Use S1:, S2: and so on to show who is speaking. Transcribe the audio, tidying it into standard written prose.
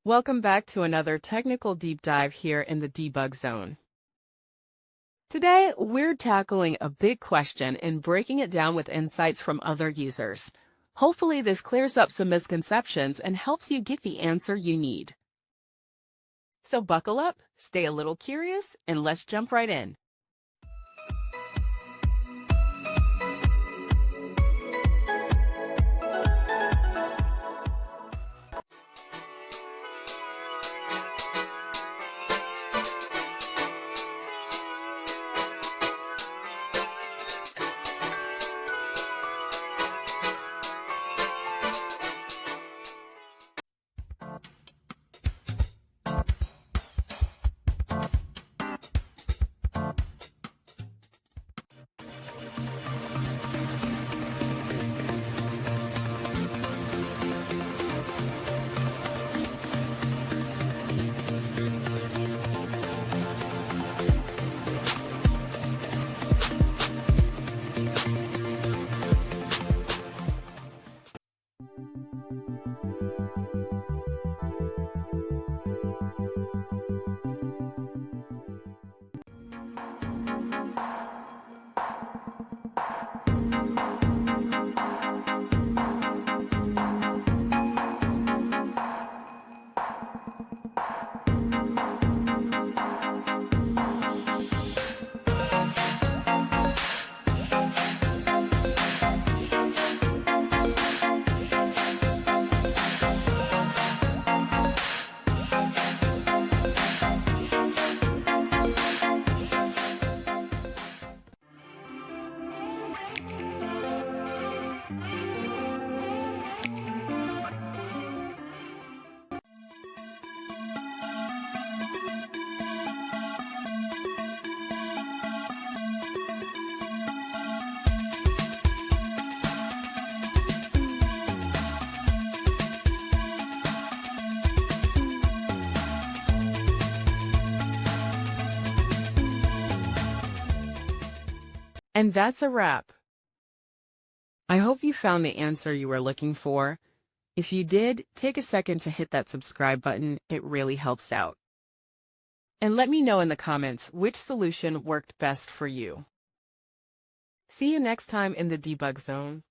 S1: Welcome back to another technical deep dive here in the debug zone. Today, we're tackling a big question and breaking it down with insights from other users. Hopefully, this clears up some misconceptions and helps you get the answer you need. So buckle up, stay a little curious, and let's jump right in. And that's a wrap. I hope you found the answer you were looking for. If you did, take a second to hit that subscribe button. It really helps out. And let me know in the comments which solution worked best for you. See you next time in the debug zone.